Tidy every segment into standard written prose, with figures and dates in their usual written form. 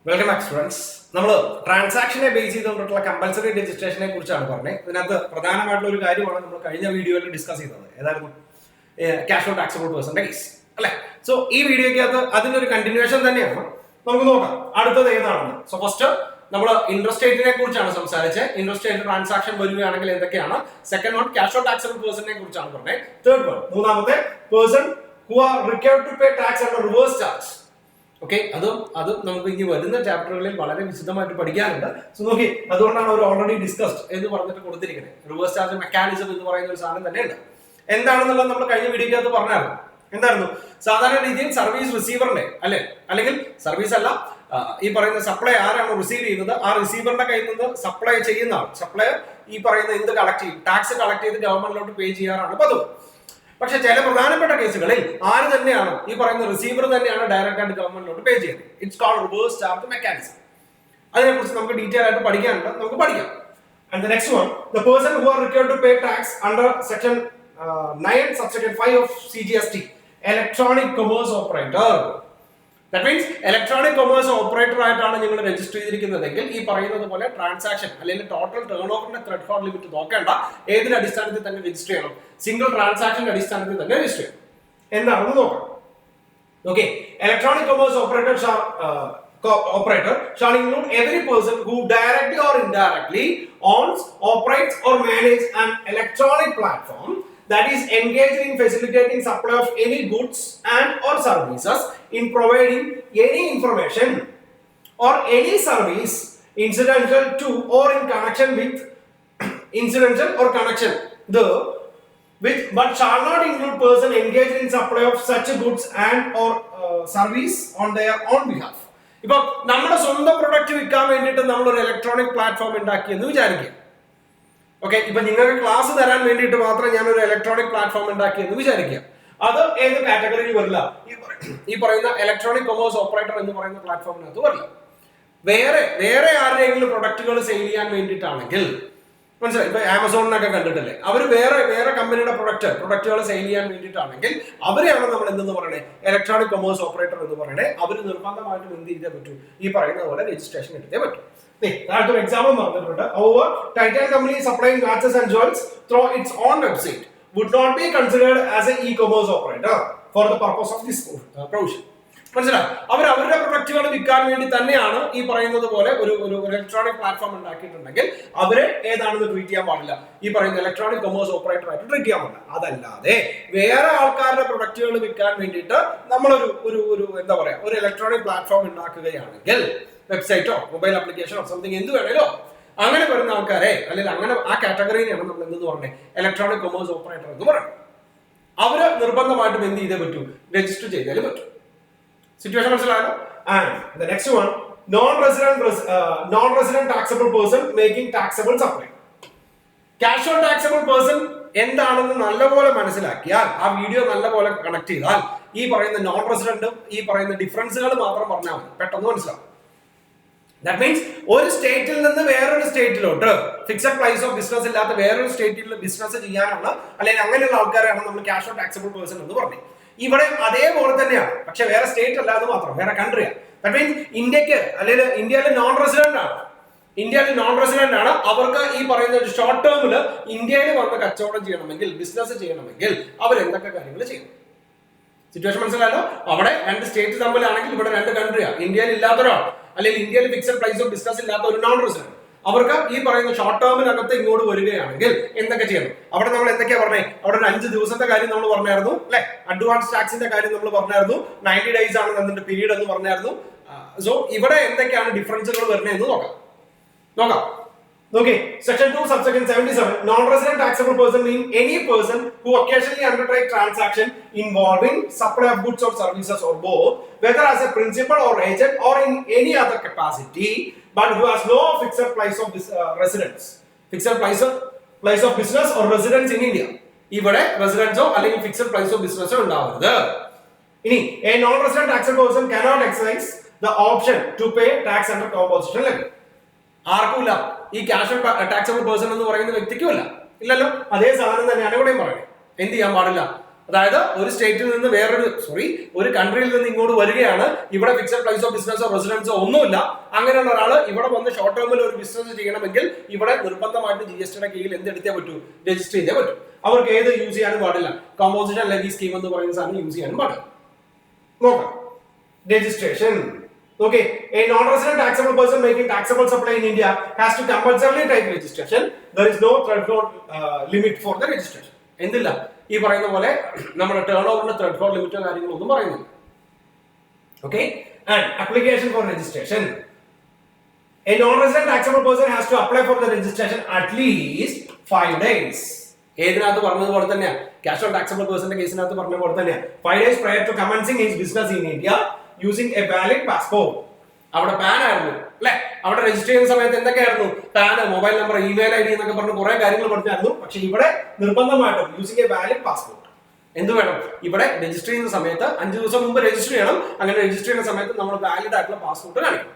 Welcome back students. നമ്മൾ ട്രാൻസാക്ഷനെ base ചെയ്തുകൊണ്ടുള്ള compulsory രജിസ്ട്രേഷനെ കുറിച്ചാണ് പറഞ്ഞത്. ഇതിനകത്ത് പ്രധാനമായിട്ടുള്ള ഒരു കാര്യമാണ് നമ്മൾ കഴിഞ്ഞ വീഡിയോയിൽ ഡിസ്കസ് ചെയ്തത്. ഏതായിരുന്നു? ക്യാഷ് ഓൺ ടാക്സബിൾ പേഴ്സന്റെ കേസ് അല്ലെ. സോ ഈ വീഡിയോക്കകത്ത് അതിന്റെ ഒരു കണ്ടിന്യൂഷൻ തന്നെയാണ്. നമുക്ക് നോക്കാം അടുത്തത് ഏതാണെന്ന്. സോ ഫസ്റ്റ് നമ്മൾ ഇൻട്രസ്റ്റ് റേറ്റിനെ കുറിച്ചാണ് സംസാരിച്ചത്. ഇൻട്രസ്റ്റ് റേറ്റ് ട്രാൻസാക്ഷൻ വരികയാണെങ്കിൽ എന്തൊക്കെയാണ്? Second one cash on taxable പേഴ്സണിനെ കുറിച്ചാണ് പറഞ്ഞത്. തേർഡ് വൺ മൂന്നാമത്തെ person who are required to pay tax under reverse charge. Okay, അതും നമുക്ക് ഇനി വരുന്ന ചാപ്റ്ററുകളിൽ വളരെ വിശദമായിട്ട് പഠിക്കാനുണ്ട്. സോ നോക്കി, അതുകൊണ്ടാണ് അവർ ഓൾറെഡി ഡിസ്കസ്ഡ് എന്ന് പറഞ്ഞിട്ട് കൊടുത്തിരിക്കുന്നത്. റിവേഴ്സ് ചാർജ് മെക്കാനിസം എന്ന് പറയുന്ന ഒരു സാധനം തന്നെയുണ്ട്. എന്താണെന്നുള്ളത് നമ്മൾ കഴിഞ്ഞ വീഡിയോക്കകത്ത് പറഞ്ഞായിരുന്നു. എന്തായിരുന്നു? സാധാരണ രീതിയിൽ സർവീസ് റിസീവറിന്റെ അല്ലെങ്കിൽ സർവീസ് അല്ല, ഈ പറയുന്ന സപ്ലൈ ആരാണ് റിസീവ് ചെയ്യുന്നത്, ആ റിസീവറിന്റെ കയ്യിൽ നിന്ന് സപ്ലൈ ചെയ്യുന്ന ആൾ, സപ്ലയർ ഈ പറയുന്ന എന്ത് കളക്ട് ചെയ്യും? ടാക്സ് കളക്ട് ചെയ്ത് ഗവൺമെന്റിലോട്ട് പേ ചെയ്യാറാണ് പതിവ്. പക്ഷെ ചില പ്രധാനപ്പെട്ട കേസുകളിൽ ആര് തന്നെയാണ് ഈ പറയുന്ന റിസീവർ തന്നെയാണ് ഡയറക്റ്റ് ആയിട്ട് ഗവൺമെന്റിലോട്ട് പേ ചെയ്യുന്നത്. It's called reverse charge mechanism. അതിനെക്കുറിച്ച് നമുക്ക് ഡീറ്റെയിൽ ആയിട്ട് പഠിക്കാനുണ്ട്, നമുക്ക് പഠിക്കാം. And the next one, the person who are required to pay tax under section 9 subsection 5 of CGST, electronic commerce operator. That means electronic commerce operator ആയിട്ടാണ് നിങ്ങൾ register ചെയ്തിരിക്കുന്നതെങ്കിൽ ഈ പറയുന്നത് പോലെ ട്രാൻസാക്ഷൻ അല്ലെങ്കിൽ ടോട്ടൽ ടേൺ ഓവറിന്റെ ത്രെഡ് ഹോൾഡ് ലിമിറ്റ് നോക്കേണ്ട, ഏതിന്റെ അടിസ്ഥാനത്തിൽ തന്നെ രജിസ്റ്റർ ചെയ്യണം? സിംഗിൾ ട്രാൻസാക്ഷന്റെ അടിസ്ഥാനത്തിൽ തന്നെ രജിസ്റ്റർ ചെയ്യണം. എന്താണെന്ന് നോക്കാം. Okay, electronic commerce operator shall include every person who directly or indirectly owns, operates or manages an electronic platform that is engaged in facilitating supply of any goods and or services, in providing any information or any service incidental to or in connection with but shall not include person engaged in supply of such goods and or service on their own behalf. ഇപ്പൊ നമ്മുടെ സ്വന്തം product വിൽക്കാൻ വേണ്ടിയിട്ട് നമ്മൾ ഒരു electronic platform ഉണ്ടാക്കി എന്ന് വിചാരിക്കുക. ഓക്കെ, ഇപ്പൊ നിങ്ങൾക്ക് ക്ലാസ് തരാൻ വേണ്ടിയിട്ട് മാത്രം ഞാൻ ഒരു ഇലക്ട്രോണിക് പ്ലാറ്റ്ഫോം ഉണ്ടാക്കി എന്ന് വിചാരിക്കുക. അത് ഏത് കാറ്റഗറിയിൽ വരില്ല? ഈ പറയുന്ന ഇലക്ട്രോണിക് കൊമേഴ്സ് ഓപ്പറേറ്റർ എന്ന് പറയുന്ന പ്ലാറ്റ്ഫോമിനകത്ത് വരില്ല. വേറെ ആരുടെയെങ്കിലും പ്രൊഡക്റ്റുകൾ സെയിൽ ചെയ്യാൻ വേണ്ടിയിട്ടാണെങ്കിൽ, മനസ്സിലായി? ഇപ്പൊ ആമസോണിനൊക്കെ കണ്ടിട്ടില്ലേ, അവർ വേറെ കമ്പനിയുടെ പ്രൊഡക്റ്റുകൾ സെയിൽ ചെയ്യാൻ വേണ്ടിയിട്ടാണെങ്കിൽ അവരെയാണ് നമ്മൾ എന്തെന്ന് പറയണേ? ഇലക്ട്രോണിക് കൊമേഴ്സ് ഓപ്പറേറ്റർ എന്ന് പറയണേ. അവർ നിർബന്ധമായിട്ടും എന്ത് ചെയ്തേ പറ്റൂ? ഈ പറയുന്ന പോലെ രജിസ്ട്രേഷൻ എടുത്തേ പറ്റൂ. ഒരു എക്സാമ്പിൾ പറഞ്ഞിട്ടുണ്ട്. However, Titan company supplying watches and jewels through its own website would not be considered as an e-commerce operator for the purpose of this provision. മനസ്സിലായി? അവരുടെ പ്രൊഡക്റ്റുകൾ വിൽക്കാൻ വേണ്ടി തന്നെയാണ് ഈ പറയുന്നത് പോലെ ഒരു ഇലക്ട്രോണിക് പ്ലാറ്റ്ഫോം ഉണ്ടാക്കിയിട്ടുണ്ടെങ്കിൽ അവരെ ഏതാണെന്ന് ട്രീറ്റ് ചെയ്യാൻ പാടില്ല? ഈ പറയുന്ന ഇലക്ട്രോണിക് കൊമേഴ്സ് ഓപ്പറേറ്റർ ആയിട്ട് ട്രീറ്റ് ചെയ്യാൻ പാടില്ല. അതല്ലാതെ വേറെ ആൾക്കാരുടെ പ്രൊഡക്റ്റുകൾ വിൽക്കാൻ വേണ്ടിയിട്ട് നമ്മളൊരു എന്താ പറയാ, ഒരു ഇലക്ട്രോണിക് പ്ലാറ്റ്ഫോം ഉണ്ടാക്കുകയാണെങ്കിൽ, വെബ്സൈറ്റോ മൊബൈൽ ആപ്ലിക്കേഷനോ സംതിങ് എന്ത് വേണേലോ, അങ്ങനെ വരുന്ന ആൾക്കാരെ അല്ലെങ്കിൽ അങ്ങനെ ആ കാറ്റഗറിനെയാണ് നമ്മൾ എന്തെന്ന് പറഞ്ഞത്? ഇലക്ട്രോണിക് കൊമേഴ്സ് ഓപ്പറേറ്റർ എന്ന് പറയുന്നത്. അവര് നിർബന്ധമായിട്ടും എന്ത് ചെയ്തേ പറ്റൂ? രജിസ്റ്റർ ചെയ്താലേ പറ്റൂ. സിറ്റുവേഷൻ മനസ്സിലായോ? And the next one, non-resident taxable person making taxable supply. Cash on taxable person എന്താണെന്ന് നല്ലപോലെ മനസ്സിലാക്കിയാൽ, ആ വീഡിയോ നല്ലപോലെ കണക്ട് ചെയ്താൽ ഈ പറയുന്ന നോൺ റെസിഡന്റും ഈ പറയുന്ന ഡിഫറൻസുകൾ മാത്രം പറഞ്ഞാൽ മതി, പെട്ടെന്ന് മനസ്സിലാവും. ദാറ്റ് മീൻസ് ഒരു സ്റ്റേറ്റിൽ നിന്ന് വേറൊരു സ്റ്റേറ്റിലോട്ട് ഫിക്സഡ് പ്രൈസ് ഓഫ് ബിസിനസ് ഇല്ലാത്ത വേറൊരു സ്റ്റേറ്റിൽ ബിസിനസ് ചെയ്യാനുള്ള അല്ലെങ്കിൽ അങ്ങനെയുള്ള ആൾക്കാരാണ് നമ്മൾ ക്യാഷ് ഓൺ ടാക്സബിൾ പേഴ്സൺ എന്ന് പറഞ്ഞത്. ഇവിടെ അതേപോലെ തന്നെയാണ്, പക്ഷെ വേറെ സ്റ്റേറ്റ് അല്ലാതെ മാത്രം വേറെ കൺട്രിയാണ്. ദാറ്റ് മീൻസ് ഇന്ത്യയിൽ നോൺ റെസിഡന്റ് ആണ്. അവർക്ക് ഈ പറയുന്ന ഒരു ഷോർട്ട് ടേമിൽ ഇന്ത്യയിൽ വന്ന് കച്ചവടം ചെയ്യണമെങ്കിൽ, ബിസിനസ് ചെയ്യണമെങ്കിൽ അവർ എന്തൊക്കെ കാര്യങ്ങൾ ചെയ്യണം? സിറ്റുവേഷൻ മനസ്സിലായല്ലോ? അവിടെ രണ്ട് സ്റ്റേറ്റ് തമ്മിലാണെങ്കിൽ ഇവിടെ രണ്ട് കൺട്രിയാണ്. ഇന്ത്യയിൽ ഇല്ലാത്ത ഒരാൾ അല്ലെങ്കിൽ ഇന്ത്യയിൽ ഫിക്സഡ് പ്രൈസ് ഓഫ് ബിസിനസ് ഇല്ലാത്ത ഒരു നോൺ റെസിഡന്റ്, അവർക്ക് ഈ പറയുന്ന ഷോർട്ട് ടേമിനകത്ത് ഇങ്ങോട്ട് വരികയാണെങ്കിൽ എന്തൊക്കെ ചെയ്യണം? അവിടെ നമ്മൾ എന്തൊക്കെയാ പറഞ്ഞേ? അവിടെ ഒരു 5 ദിവസത്തെ കാര്യം നമ്മൾ പറഞ്ഞായിരുന്നു അല്ലെ? അഡ്വാൻസ് ടാക്സിന്റെ കാര്യം നമ്മൾ പറഞ്ഞായിരുന്നു. 90 days ആണ് അതിന്റെ പീരീഡ് എന്ന് പറഞ്ഞായിരുന്നു. സോ ഇവിടെ എന്തൊക്കെയാണ് ഡിഫറൻസുകൾ വരുന്നത് എന്ന് നോക്കാം. Okay, section 2 subsection 77, non-resident taxable person means any person who occasionally undertake transaction involving supply of goods or services or both, whether as a principal or agent or in any other capacity, but who has no fixed place of residence, fixed place of business or residence in India. ഇവിടെ റെസിഡൻസോ അല്ലെങ്കിൽ fixed place of ബിസിനസ്സോ ഉണ്ടാവരുത്. ഇനി a non-resident taxable person cannot exercise the option to pay tax under composition levy. ആർക്കുമില്ല? ഈ cash on taxable person എന്ന് പറയുന്ന വ്യക്തിക്കുമില്ല. ഇല്ലല്ലോ? അതേ സാധനം തന്നെയാണ് ഇവിടെയും പറയുന്നത്. എന്ത് ചെയ്യാൻ പാടില്ല? അതായത് ഒരു സ്റ്റേറ്റിൽ നിന്ന് ഒരു കൺട്രിയിൽ നിന്ന് ഇങ്ങോട്ട് വരികയാണ്, ഇവിടെ ഫിക്സഡ് പ്ലേസ് ഓഫ് ബിസിനസ്സോ റെസിഡൻസോ ഒന്നുമില്ല, അങ്ങനെയുള്ള ഒരാൾ ഇവിടെ വന്ന് ഷോർട്ട് ടേമിൽ ഒരു ബിസിനസ് ചെയ്യണമെങ്കിൽ ഇവിടെ നിർബന്ധമായിട്ട് GST കീഴിൽ എന്തെടുത്തേ പറ്റൂ, രജിസ്റ്റർ ചെയ്തേ പറ്റൂ. അവർക്ക് ഏത് യൂസ് ചെയ്യാനും പാടില്ല, കോമ്പോസിഷൻ ലെവി സ്കീം എന്ന് പറയുന്ന സാധനം യൂസ് ചെയ്യാനും പാടില്ല. നോക്കാം registration. Okay, a non-resident taxable person making taxable supply in India has to compulsorily take registration. There is no threshold limit for the registration. എന്തില്ല, ഈ പറയുന്ന പോലെ നമ്മുടെ ടേൺ ഓവറിന്റെ threshold ലിമിറ്റോ കാര്യങ്ങളൊന്നും പറയുന്നില്ല. Okay, and application for registration. A non-resident taxable person has to apply for the registration at least 5 days. ഏതിനകത്ത് പറഞ്ഞതുപോലെ തന്നെയാ, cash on taxable പേഴ്സന്റെ കേസിനകത്ത് പറഞ്ഞ പോലെ തന്നെയാ, 5 days prior to commencing his business in India using a valid passport. അവിടെ pan ആയിരുന്നു അല്ലെ, അവിടെ register ചെയ്യുന്ന സമയത്ത് എന്തൊക്കെയായിരുന്നു, PAN, mobile number, email ID എന്നൊക്കെ പറഞ്ഞ് കുറെ കാര്യങ്ങൾ പഠിച്ചായിരുന്നു. പക്ഷെ ഇവിടെ നിർബന്ധമായിട്ടും യൂസിങ് എ വാലിഡ് പാസ്പോർട്ട് എന്ത് വേണം, ഇവിടെ രജിസ്റ്റർ ചെയ്യുന്ന സമയത്ത് 5 ദിവസം മുമ്പ് രജിസ്റ്റർ ചെയ്യണം. അങ്ങനെ രജിസ്റ്റർ ചെയ്യുന്ന സമയത്ത് നമ്മൾ വാലിഡ് ആയിട്ടുള്ള പാസ്പോർട്ട് കാണിക്കണം.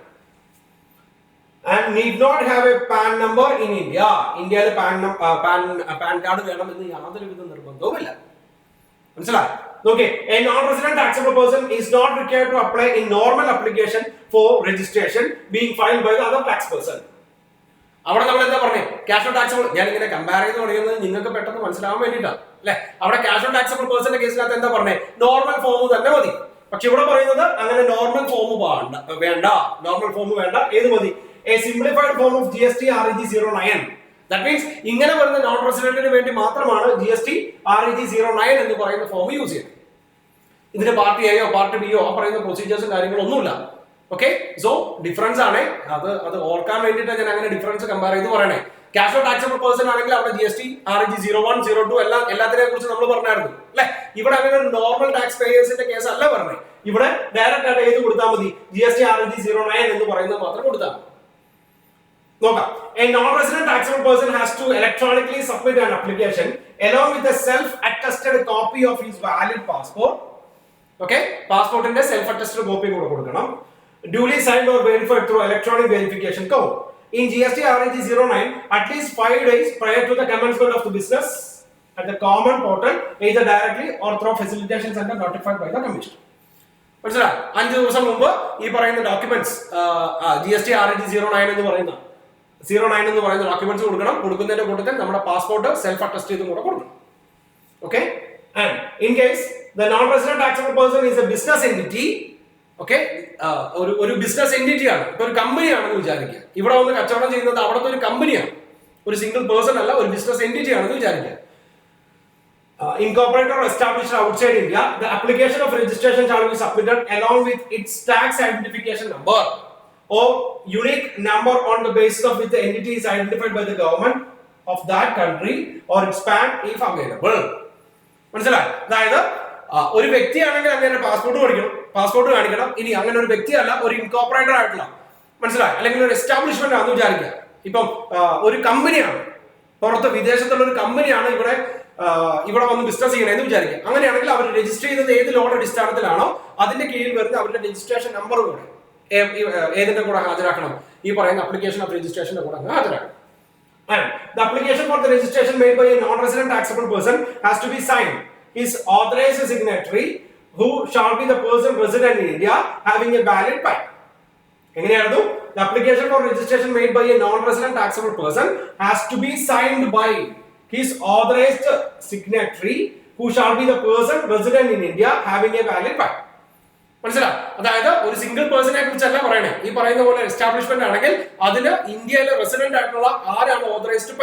And need not have a PAN number in India. ഇന്ത്യയിൽ പാൻ കാർഡ് വേണമെന്ന് യാതൊരുവിധ നിർബന്ധവുമില്ല. മനസ്സിലായോ? Okay, a non-resident taxable person is not required to apply in normal application for registration being filed by the other tax person. അവിടെ നമ്മൾ എന്താ പറഞ്ഞേ, cash on taxable, ഞാൻ ഇങ്ങനെ കമ്പയർ ചെയ്ത് പറയുന്നത് നിങ്ങൾക്ക് പെട്ടെന്ന് മനസ്സിലാവാൻ വേണ്ടിയിട്ടാണ് അല്ലെ. അവിടെ ക്യാഷ് ഓൺ ടാക്സബിൾ പേഴ്സന്റെ കേസിനകത്ത് എന്താ പറഞ്ഞേ, നോർമൽ ഫോം തന്നെ മതി. പക്ഷെ ഇവിടെ പറയുന്നത് അങ്ങനെ നോർമൽ ഫോം വേണ്ട, നോർമൽ ഫോം വേണ്ട, ഏത് മതി, a simplified form of GST REG 09. That means ഇങ്ങനെ വരുന്ന നോൺ റെസിഡന്റിന് വേണ്ടി മാത്രമാണ് GST REG 09 എന്ന് പറയുന്ന ഫോം യൂസ് ചെയ്യുന്നത്. ഇതിന് പാർട്ടി എയോ പാർട്ടി ബിയോ ആ പറയുന്ന പ്രൊസീജിയേഴ്സും കാര്യങ്ങളൊന്നുമില്ല. ഓക്കെ, സോ ഡിഫറൻസ് ആണ് അത് ഓർക്കാൻ വേണ്ടിയിട്ട് ഞാൻ അങ്ങനെ ഡിഫറൻസ് കമ്പയർ ചെയ്ത് പറയണേ. ക്യാഷ് ഓൺ ടാക്സബിൾ പേഴ്സൺ ആണെങ്കിൽ അവിടെ GST REG 01, 02 എല്ലാത്തിനെ കുറിച്ച് നമ്മൾ പറഞ്ഞായിരുന്നു അല്ലെ. ഇവിടെ അങ്ങനെ ഒരു നോർമൽ ടാക്സ് പേയേഴ്സിന്റെ കേസ് അല്ല പറഞ്ഞത്. ഇവിടെ ഡയറക്റ്റ് ആയിട്ട് ഏത് കൊടുത്താൽ മതി, GST REG 09 എന്ന് പറയുന്നത് മാത്രം കൊടുത്താൽ മതി. നോക്കാം, a non-resident taxable person has to electronically submit an application along with a self-attested copy of his valid passport. Okay, passportന്റെ self-attested copy കൂടെ കൊടുക്കണം. Duly signed or verified through electronic verification code. In GST REG 09, at least 5 days prior to the commencement of the business at the common portal, either directly or through facilitation center notified by the commissioner. മനസ്സിലായോ? 5 ദിവസം മുമ്പ് ഈ പറയുന്ന documents GST REG 09 എന്ന് പറയുന്ന 09 എന്ന് പറയുന്ന documents കൊടുക്കണം. കൊടുക്കുന്നതിന്റെ കൂട്ടത്തിൽ നമ്മുടെ പാസ്പോർട്ട് സെൽഫ് അറ്റസ്റ്റ് ചെയ്തും കൂടെ കൊടുക്കണം. Okay, and in case the non resident taxable person is A business entity. Okay, ഒരു ബിസിനസ് എന്റിറ്റി ആണ്, ഇപ്പൊ ഒരു കമ്പനി ആണെന്ന് വിചാരിക്കുക. ഇവിടെ വന്ന് കച്ചവടം ചെയ്യുന്നത് അവിടുത്തെ ഒരു കമ്പനിയാണ്, ഒരു സിംഗിൾ പേഴ്സൺ അല്ല, ഒരു ബിസിനസ് എന്റിറ്റി ആണെന്ന് വിചാരിക്കുക. Incorporated or established outside India, the application of registration shall be submitted along with its tax identification number or unique number on the basis of which the entity is identified by the government of that country or its PAN if available. മനസ്സിലായി? അതായത് ഒരു വ്യക്തിയാണെങ്കിൽ അങ്ങനെ passport കാണിക്കണം. ഇനി അങ്ങനെ ഒരു വ്യക്തിയല്ല, ഒരു ഇൻകോർപ്പറേറ്റഡ് ആയിട്ടുള്ള, മനസ്സിലായി, അല്ലെങ്കിൽ ഒരു എസ്റ്റാബ്ലിഷ്മെന്റ് ആണെന്ന് വിചാരിക്കുക. ഇപ്പം ഒരു കമ്പനിയാണ്, പുറത്ത് വിദേശത്തുള്ള ഒരു കമ്പനിയാണ് ഇവിടെ വന്ന് ബിസിനസ് ചെയ്യണമെന്ന് വിചാരിക്കുക. അങ്ങനെയാണെങ്കിൽ അവർ രജിസ്റ്റർ ചെയ്തത് ഏത് ലോയുടെ അടിസ്ഥാനത്തിലാണോ അതിന്റെ കീഴിൽ വരുന്ന അവരുടെ രജിസ്ട്രേഷൻ നമ്പർ കൂടെ ഏതിന്റെ കൂടെ ഹാജരാക്കണം, ഈ പറയുന്ന അപ്ലിക്കേഷൻ ഓഫ് രജിസ്ട്രേഷന്റെ കൂടെ ഹാജരാക്കണം. And the application for the registration made by a non-resident taxable person has to be signed. His authorized signatory, who shall be the person resident in India having a valid PAN. എങ്ങനെയായിരുന്നു? The application for registration made by a non-resident taxable person has to be signed by his authorized signatory, who shall be the person resident in India having a valid PAN. മനസ്സിലായി? അതായത് ഒരു single പേഴ്സണെ കുറിച്ചല്ല പറയണേ. ഈ പറയുന്ന പോലെ establishment ആണെങ്കിൽ അതിന് ഇന്ത്യയിലെ റെസിഡന്റ് ആയിട്ടുള്ള ആരാണ് ഓതറൈസ്ഡ്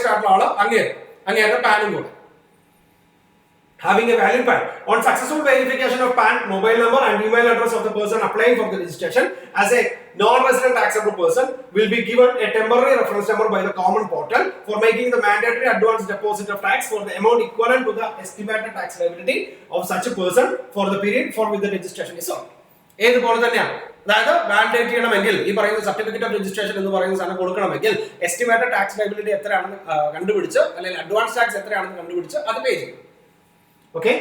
ആയിട്ടുള്ള ആള് അങ്ങേരുടെ പാനും കൂടെ. Having a valid PAN. On successful verification of PAN, mobile number and email address of the person applying for the registration as a non-resident taxable person will be given a temporary reference number by the common portal for making the mandatory advance deposit of tax for the amount equivalent to the estimated tax liability of such a person for the period for which the registration is on. ഏതുപോലെ തന്നെയാണ്, അതായത് validate ചെയ്യണമെങ്കിൽ ഈ പറയുന്ന certificate of registration എന്ന് പറയുന്ന സാധനം കൊടുക്കണമെങ്കിൽ എസ്റ്റിമേറ്റഡ് ടാക്സ് ലയബിലിറ്റി എത്രയാണെന്ന് കണ്ടുപിടിച്ച്, അല്ലെങ്കിൽ അഡ്വാൻസ് ടാക്സ് എത്രയാണെന്ന് കണ്ടുപിടിച്ച് അത് പേ ചെയ്യും. Okay,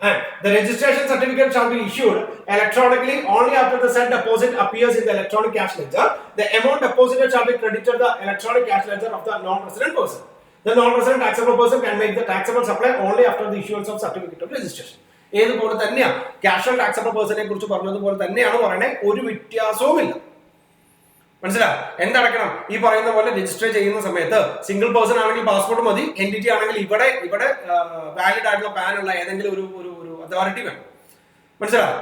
and the registration certificate shall be issued electronically only after the said deposit appears in the electronic cash ledger. The amount deposited shall be credited to the electronic cash ledger of the non-resident person. The non-resident taxable person can make the taxable supply only after the issuance of certificate of registration. ഏതുപോലെ തന്നെയാണ് casual taxable പേഴ്സണെ കുറിച്ച് പറഞ്ഞതുപോലെ തന്നെയാണ് പറയണേ, ഒരു വ്യത്യാസവുമില്ല. മനസ്സിലാവും? എന്തടക്കണം? ഈ പറയുന്ന പോലെ രജിസ്റ്റർ ചെയ്യുന്ന സമയത്ത് സിംഗിൾ പേഴ്സൺ ആണെങ്കിൽ പാസ്പോർട്ട് മതി, എൻറ്റിറ്റി ആണെങ്കിൽ ഇവിടെ വാലിഡ് ആയിട്ടുള്ള പാൻ ഉള്ള ഏതെങ്കിലും ഒരു അതോറിറ്റി വേണം. മനസ്സിലാവും?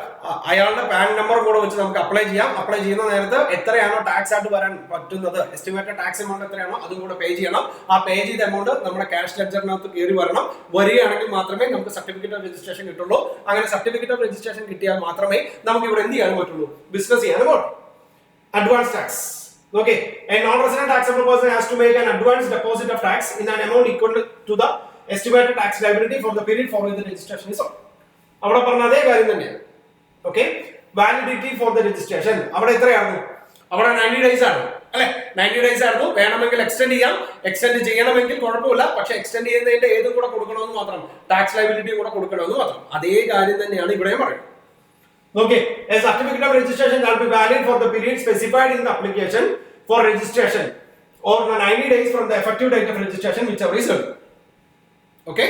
അയാളുടെ പാൻ നമ്പർ കൂടെ വെച്ച് നമുക്ക് അപ്ലൈ ചെയ്യാം. അപ്ലൈ ചെയ്യുന്ന നേരത്ത് എത്രയാണോ ടാക്സ് ആയിട്ട് വരാൻ പറ്റുന്നത്, എസ്റ്റിമേറ്റഡ് ടാക്സ് എമൗണ്ട് എത്രയാണോ അതും കൂടെ പേ ചെയ്യണം. ആ പേ ചെയ്ത എമൗണ്ട് നമ്മുടെ ക്യാഷ് ലെഡ്ജറിനകത്ത് കയറി വരണം. വരികയാണെങ്കിൽ മാത്രമേ നമുക്ക് സർട്ടിഫിക്കറ്റ് ഓഫ് രജിസ്ട്രേഷൻ കിട്ടുള്ളൂ. അങ്ങനെ സർട്ടിഫിക്കറ്റ് ഓഫ് രജിസ്ട്രേഷൻ കിട്ടിയാൽ മാത്രമേ നമുക്ക് ഇവിടെ എന്ത് ചെയ്യാൻ പറ്റുള്ളൂ, ബിസിനസ് ചെയ്യാൻ പറ്റും. Advance tax. Okay, a non-resident taxable person has to make an advance deposit of tax in an amount equal to the estimated tax liability for the period following the registration is on. അവിടെ പറഞ്ഞ അതേ കാര്യം തന്നെയാണ്. Okay, validity for the registration അവിടെ എത്രയായിരുന്നു? അവിടെ 90 days ആണ് അല്ലെ? 90 days ആയിരുന്നു. വേണമെങ്കിൽ എക്സ്റ്റെൻഡ് ചെയ്യാം, എക്സ്റ്റെൻഡ് ചെയ്യണമെങ്കിൽ കുഴപ്പമില്ല. പക്ഷെ എക്സ്റ്റെൻഡ് ചെയ്യുന്നതിന്റെ ഏതും കൂടെ കൊടുക്കണമെന്ന് മാത്രം, ടാക്സ് ലയബിലിറ്റി കൂടെ കൊടുക്കണമെന്ന് മാത്രം. അതേ കാര്യം തന്നെയാണ് ഇവിടെയും പറയുന്നത്. Okay, a certificate of registration shall be valid for the period specified in the application for registration or the 90 days from the effective date of registration, whichever is earlier. Okay,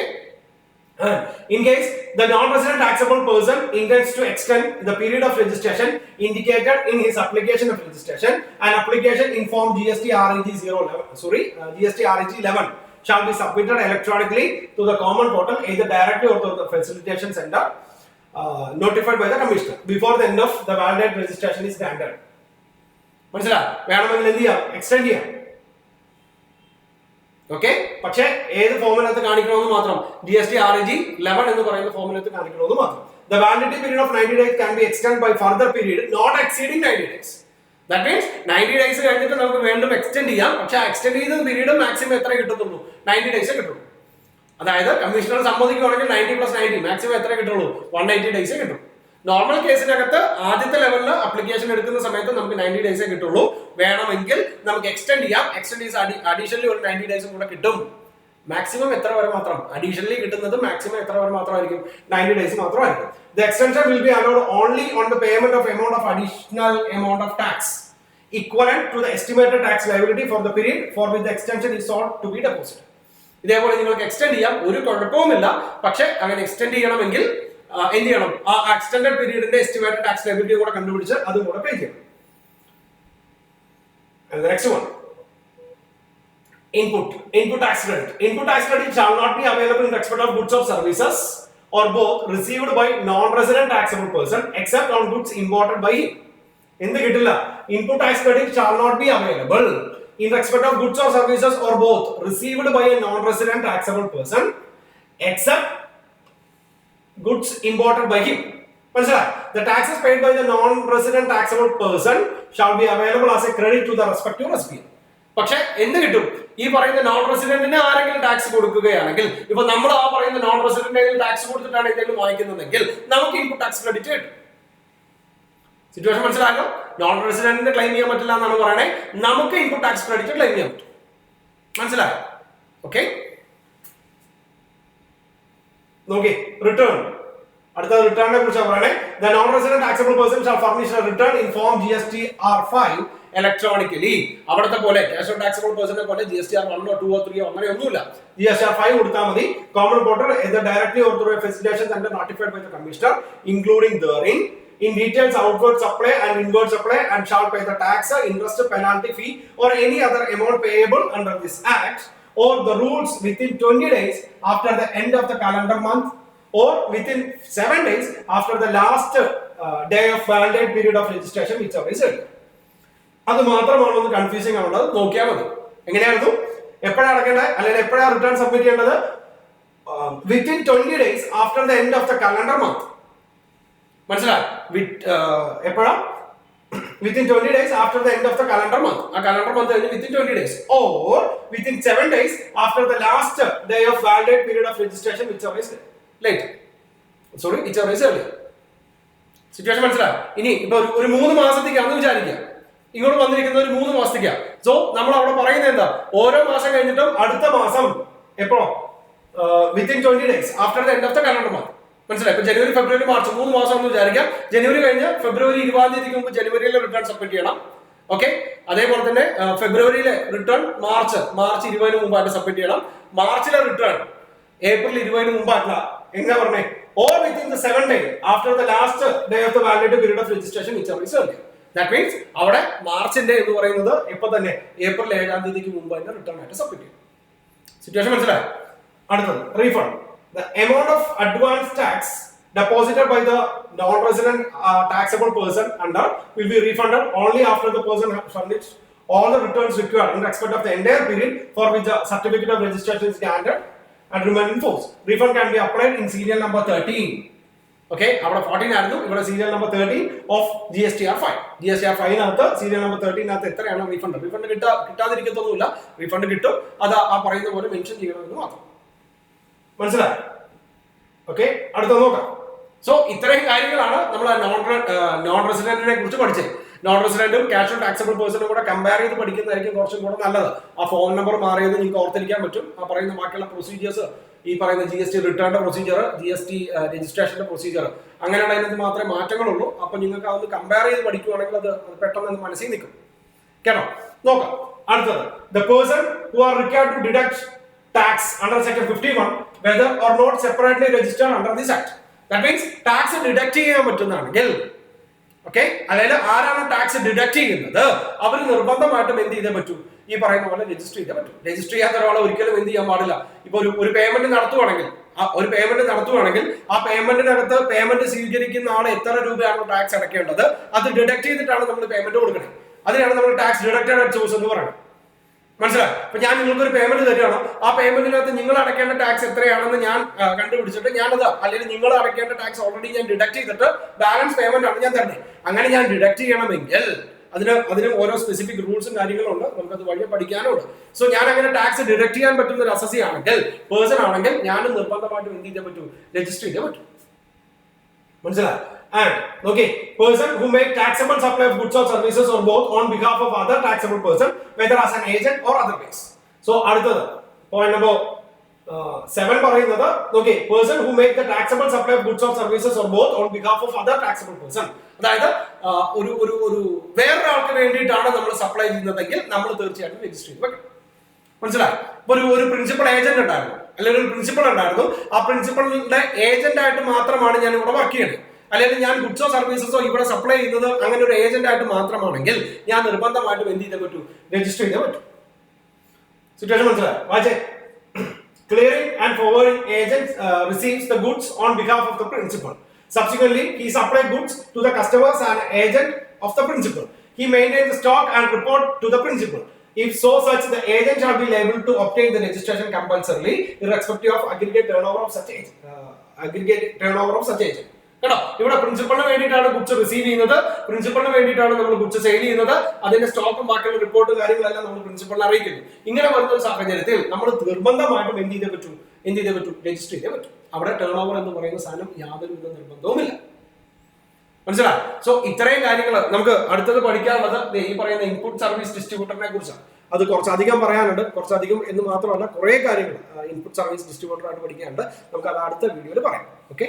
in case the non-resident taxable person intends to extend the period of registration indicated in his application of registration, an application in form GST REG 11 shall be submitted electronically to the common portal either directly or to the facilitation center notified by the commissioner before the end of the valid registration is granted. മനസ്സിലായി? വേണമെങ്കിൽ എന്ത് ചെയ്യാം, extend ചെയ്യാം. Okay, പക്ഷേ ഏത് ഫോമിനകത്ത് കാണിക്കണമെന്ന് മാത്രം, GST REG 11 എന്ന് പറയുന്ന ഫോമിനകത്ത് കാണിക്കണമെന്ന് മാത്രം. The validity period of 90 days can be extended by further period not exceeding 90 days. That means 90 days കഴിഞ്ഞിട്ട് നമുക്ക് വീണ്ടും എക്സ്റ്റെൻഡ് ചെയ്യാം. പക്ഷേ എക്സ്റ്റെൻഡ് ചെയ്യുന്ന പീരീഡ് മാക്സിമം എത്ര കിട്ടത്തുള്ളൂ? 90 days കിട്ടുള്ളൂ. അതായത് കമ്മീഷണർ സമ്മതിക്കുകയാണെങ്കിൽ 90 + 90 മാക്സിമം എത്ര കിട്ടുള്ളൂ? 180 days കിട്ടും. നോർമൽ കേസിനകത്ത് ആദ്യത്തെ ലെവലിൽ അപ്ലിക്കേഷൻ എടുക്കുന്ന സമയത്ത് നമുക്ക് 90 days കിട്ടുള്ളൂ. വേണമെങ്കിൽ നമുക്ക് എക്സ്റ്റെൻഡ് ചെയ്യാം. എക്സ്റ്റെൻഡ് ചെയ്ത് അഡീഷണലി ഒരു 90 days കൂടെ കിട്ടും. മാക്സിമം എത്ര വരെ മാത്രം? അഡീഷണലി കിട്ടുന്നത് മാക്സിമം എത്ര വരെ മാത്രമായിരിക്കും? 90 days മാത്രമായിരിക്കും. The extension will be allowed only on the payment of amount of additional amount of tax equivalent to the estimated tax liability for the period for which the extension is sought to be deposited. ഇതേപോലെ നിങ്ങൾക്ക് extend ചെയ്യാം, ഒരു കുഴപ്പവുമില്ല. പക്ഷെ അങ്ങനെ extend ചെയ്യണമെങ്കിൽ എന്ത് ചെയ്യണം? ആ എക്സ്റ്റെൻഡഡ് പീരീഡിന്റെ എസ്റ്റിമേറ്റഡ് ടാക്സ് ലയബിലിറ്റി കൂടെ കണ്ടുപിടിച്ച് അതും കൂടെ പേ ചെയ്യണം. Next one, input tax credit. Input tax credit shall not be available in respect of goods or services or both received by non-resident taxable person except on goods imported by him. എന്ത് കിട്ടില്ല? Input tax credit shall not be available in respect of goods or services or both received by a non-resident taxable person except goods imported by him. മനസ്സിലായി? The taxes paid by the non-resident taxable person shall be available as a credit to the respective recipient. പക്ഷെ എന്ത് കിട്ടും? ഈ പറയുന്ന non റെസിഡന്റിന് ആരെങ്കിലും tax കൊടുക്കുകയാണെങ്കിൽ, ഇപ്പൊ നമ്മൾ ആ പറയുന്ന നോൺ റെസിഡന്റിന് ടാക്സ് കൊടുത്തിട്ടാണ് എന്തെങ്കിലും വാങ്ങിക്കുന്നതെങ്കിൽ നമുക്ക് ഇൻപുട്ട് ടാക്സ് ക്രെഡിറ്റ് കിട്ടും. സിറ്റുവേഷൻ മനസ്സിലായോ? നോൺ റെസിഡന്റിന് ക്ലെയിം ചെയ്യാൻ പറ്റില്ല എന്നാണ് പറയണേ, നമുക്ക് ഇൻപുട്ട് ടാക്സ് ക്രെഡിറ്റ് ക്ലെയിം ചെയ്യാൻ പറ്റും. മനസ്സിലായോ? ഓക്കെ, നോക്കി റിട്ടേൺ. അടുത്ത റിട്ടേണിനെ കുറിച്ചാണ് പറയണേ. The non-resident taxable person shall furnish a return in form GSTR5 electronically. അവിടത്തെ പോലെ ക്യാഷ് ഓൺ ടാക്സബിൾ പേഴ്സണെ പോലെ GSTR 1 or 2 or 3 അങ്ങനെയൊന്നുമില്ല. GSTR5 കൊടുത്താൽ മതി. Common portal either directly or through a facilitation center notified by the commissioner, including therein in details outward supply and inward supply, and shall pay the tax, interest, penalty, fee or any other amount payable under this act or the rules within 20 days after the end of the calendar month or within 7 days after the last day of valid period of registration, whichever is earlier. അത് മാത്രമാണ് ഒന്ന് confusing ആവുന്നത്, നോക്കിയാൽ മതി. എങ്ങനെയായിരുന്നു? എപ്പോഴാണ് അടക്കേണ്ടത് അല്ലെങ്കിൽ എപ്പോഴാണ് റിട്ടേൺ സബ്മിറ്റ് ചെയ്യേണ്ടത്? Within 20 days after the end of the calendar month. മനസ്സിലായി? എപ്പോഴാ? within 20 days after the end of the calendar month. ആ calendar month കഴിഞ്ഞ് within 20 days or within 7 days after the last day of valid period of registration, whichever is late. Sorry, whichever is early. Situation മനസ്സിലായി? ഇനി ഇപ്പൊ ഒരു 3 മാസത്തേക്കാണെന്ന് വിചാരിക്കുക, ഇങ്ങോട്ട് വന്നിരിക്കുന്ന ഒരു 3 മാസത്തേക്കാ. സോ നമ്മൾ അവിടെ പറയുന്നത് എന്താ? ഓരോ മാസം കഴിഞ്ഞിട്ടും അടുത്ത മാസം എപ്പോഴോ within 20 days after the end of the calendar month. മനസ്സിലായി? ഇപ്പൊ ജനുവരി, ഫെബ്രുവരി, മാർച്ച് 3 മാസം എന്ന് വിചാരിക്കാം. ജനുവരി കഴിഞ്ഞ് ഫെബ്രുവരി 20 മുമ്പ് ജനുവരിയിലെ റിട്ടേൺ സബ്മിറ്റ് ചെയ്യണം. ഓക്കെ. അതേപോലെ തന്നെ ഫെബ്രുവരിയിലെ റിട്ടേൺ മാർച്ച് 20 മുമ്പായിട്ട് സബ്മിറ്റ് ചെയ്യണം. മാർച്ചിലെ റിട്ടേൺ ഏപ്രിൽ 20 മുമ്പായിട്ടില്ല. എങ്ങനെ പറഞ്ഞേ? Or within the 7 days after the last day of the validity period of registration which is earlier. That means അവിടെ മാർച്ചിന്റെ എന്ന് പറയുന്നത് ഇപ്പൊ തന്നെ ഏപ്രിൽ 7-ാം തീയതിക്ക് മുമ്പ് തന്നെ റിട്ടേൺ ആയിട്ട് സബ്മിറ്റ് ചെയ്യും. സിറ്റുവേഷൻ മനസ്സിലായി? അടുത്തത് refund. The amount of advance tax deposited by the non-resident taxable person under will be refunded only after the person has furnished all the returns required in respect of the entire period for which the certificate of registration is granted and remain in force. Refund can be applied in serial number 13. Okay, അവിടെ 14 ആയിരുന്നു, ഇവിടെ serial number 13 of GSTR 5. GSTR 5 നകത്ത് serial number 13 നകത്ത് എത്രയാണ് refund കിട്ടാതിരിക്കത്തൊന്നുമില്ല. Refund കിട്ടും. അത് ആ പറയുന്ന പോലെ മെൻഷൻ ചെയ്യണമെന്ന് മാത്രം. മനസ്സിലായി? ഓക്കെ, അടുത്ത നോക്കാം. സോ ഇത്രയും കാര്യങ്ങളാണ് നമ്മൾ നോൺ റെസിഡന്റിനെ കുറിച്ച് പഠിച്ചത്. നോൺ റെസിഡന്റും കാഷ്വൽ ടാക്സബിൾ പേഴ്സണും കൂടെ കമ്പയർ ചെയ്ത് പഠിക്കുന്നതായിരിക്കും കുറച്ചും കൂടെ നല്ലത്. ആ ഫോൺ നമ്പർ മാറിയത് നിങ്ങൾക്ക് ഓർത്തിരിക്കാൻ പറ്റും. ആ പറയുന്ന ബാക്കിയുള്ള പ്രൊസീജിയേഴ്സ്, ഈ പറയുന്ന GST റിട്ടേണിന്റെ പ്രൊസീജിയർ, GST രജിസ്ട്രേഷന്റെ പ്രൊസീജിയർ, അങ്ങനെയുള്ള അതിനകത്ത് മാത്രമേ മാറ്റങ്ങളുള്ളൂ. അപ്പൊ നിങ്ങൾക്ക് അതൊന്ന് കമ്പയർ ചെയ്ത് പഠിക്കുകയാണെങ്കിൽ അത് പെട്ടെന്ന് മനസ്സിൽ നിൽക്കും. കേട്ടോ, നോക്കാം. അടുത്തത്, the person who are required to deduct tax under section 51 whether or not separately registered under this act. That means tax deduct ചെയ്യാൻ പറ്റുന്നതാണെങ്കിൽ, ഓക്കെ, അതായത് ആരാണ് ടാക്സ് ഡിഡക്ട് ചെയ്യുന്നത് അവർ നിർബന്ധമായിട്ടും എന്ത് ചെയ്തേ പറ്റൂ? ഈ പറയുന്ന പോലെ രജിസ്റ്റർ ചെയ്തേ പറ്റൂ. രജിസ്റ്റർ ചെയ്യാത്ത ഒരാളെ ഒരിക്കലും എന്ത് ചെയ്യാൻ പാടില്ല. ഇപ്പൊ ഒരു പേയ്മെന്റ് നടത്തുവാണെങ്കിൽ ആ പേയ്മെന്റിനകത്ത് പേയ്മെന്റ് സ്വീകരിക്കുന്ന ആൾ എത്ര രൂപയാണ് ടാക്സ് അടയ്ക്കേണ്ടത് അത് ഡിഡക്ട് ചെയ്തിട്ടാണ് നമ്മൾ പേയ്മെന്റ് കൊടുക്കുന്നത്. അതിനാണ് നമ്മൾ ടാക്സ് ഡിഡക്റ്റഡ് ചോയ്സ് എന്ന് പറയുന്നത്. മനസ്സിലായി? അപ്പൊ ഞാൻ നിങ്ങൾക്ക് ഒരു പേയ്മെന്റ് തരികയാണ്. ആ പേയ്മെന്റിനകത്ത് നിങ്ങൾ അടയ്ക്കേണ്ട ടാക്സ് എത്രയാണെന്ന് ഞാൻ കണ്ടുപിടിച്ചിട്ട് ഞാനത്, അല്ലെങ്കിൽ നിങ്ങൾ അടയ്ക്കേണ്ട ടാക്സ് ഓൾറെഡി ഞാൻ ഡിഡക്ട് ചെയ്തിട്ട് ബാലൻസ് പേയ്മെന്റ് ആണ് ഞാൻ തരുന്നത്. അങ്ങനെ ഞാൻ ഡിഡക്ട് ചെയ്യണമെങ്കിൽ അതിന് ഓരോ സ്പെസിഫിക് റൂൾസും കാര്യങ്ങളും ഉണ്ട്. നമുക്കത് വഴിയെ പഠിക്കാനുണ്ട്. സോ ഞാൻ അങ്ങനെ ടാക്സ് ഡിഡക്ട് ചെയ്യാൻ പറ്റുന്ന ഒരു അസസി ആണെങ്കിൽ, പേഴ്സൺ ആണെങ്കിൽ, ഞാനും നിർബന്ധമായിട്ടും എന്ത് ചെയ്തേ പറ്റൂ? രജിസ്റ്റർ ചെയ്തേ പറ്റൂ. മനസ്സിലായി? And okay, person who make taxable supply of goods or services or both on behalf of other taxable person, whether as an agent or otherwise. So അടുത്തത് point number 7 പറയുന്നത്, okay, person who make the taxable supply of goods or services or both on behalf of other taxable person. അതായത് ഒരു വേറൊരാൾക്ക് വേണ്ടിയിട്ടാണ് നമ്മൾ supply ചെയ്യുന്നതെങ്കിൽ നമ്മൾ തീർച്ചയായിട്ടും രജിസ്റ്റർ ചെയ്ത് വെക്കണം. മനസ്സിലായി? ഇപ്പൊ ഒരു പ്രിൻസിപ്പൽ ഏജന്റ് ഉണ്ടായിരുന്നു, അല്ലെങ്കിൽ ഒരു പ്രിൻസിപ്പൽ ഉണ്ടായിരുന്നു. ആ പ്രിൻസിപ്പലിന്റെ ഏജന്റ് ആയിട്ട് മാത്രമാണ് ഞാൻ ഇവിടെ വർക്ക് ചെയ്യുന്നത്. അല്ലെങ്കിൽ ഞാൻ ഗുഡ്സോ സർവീസസോ ഇവിടെ സപ്ലൈ ചെയ്യുന്നത് അങ്ങനെ ഒരു ഏജന്റ് ആയിട്ട് മാത്രമാണെങ്കിൽ ഞാൻ നിർബന്ധമായിട്ടും എന്ത് ചെയ്തേ പറ്റൂ? രജിസ്റ്റർ ചെയ്തേ പറ്റൂ. സിറ്റുവേഷൻ മനസ്സിലായി? വായിച്ചേ. Clearing and forwarding agent receives the goods on behalf of the principal. Subsequently, he supplies goods to the customers and agent of the principal. He maintains the stock and report to the principal. If so such, the agent shall be liable to obtain the registration compulsorily, irrespective of aggregate turnover of such agent. കേട്ടോ, ഇവിടെ പ്രിൻസിപ്പളിന് വേണ്ടിയിട്ടാണ് goods receive ചെയ്യുന്നത്, പ്രിൻസിപ്പളിന് വേണ്ടിയിട്ടാണ് നമ്മൾ goods sale ചെയ്യുന്നത്. അതിന്റെ സ്റ്റോക്കും ബാക്കിയുള്ള റിപ്പോർട്ടും കാര്യങ്ങളെല്ലാം നമ്മൾ പ്രിൻസിപ്പളിനെ അറിയിക്കുന്നു. ഇങ്ങനെ വരുന്ന ഒരു സാഹചര്യത്തിൽ നമ്മൾ നിർബന്ധമായിട്ടും എന്ത് ചെയ്തേ പറ്റൂ? രജിസ്റ്റർ ചെയ്തേ പറ്റൂ. അവിടെ ടേൺ ഓവർ എന്ന് പറയുന്ന സാധനം യാതൊരുവിധ നിർബന്ധവുമില്ല. മനസ്സിലായി? സോ ഇത്രയും കാര്യങ്ങൾ നമുക്ക് അടുത്തത് പഠിക്കാനുള്ളത് ഈ പറയുന്ന ഇൻപുട്ട് സർവീസ് ഡിസ്ട്രിബ്യൂട്ടറിനെ കുറിച്ചാണ്. അത് കുറച്ചധികം പറയാനുണ്ട്. കുറച്ചധികം എന്ന് മാത്രമല്ല, കുറെ കാര്യങ്ങൾ ഇൻപുട്ട് സർവീസ് ഡിസ്ട്രിബ്യൂട്ടറായിട്ട് പഠിക്കാനുണ്ട്. നമുക്ക് അത് അടുത്ത വീഡിയോയിൽ പറയാം. ഓക്കെ.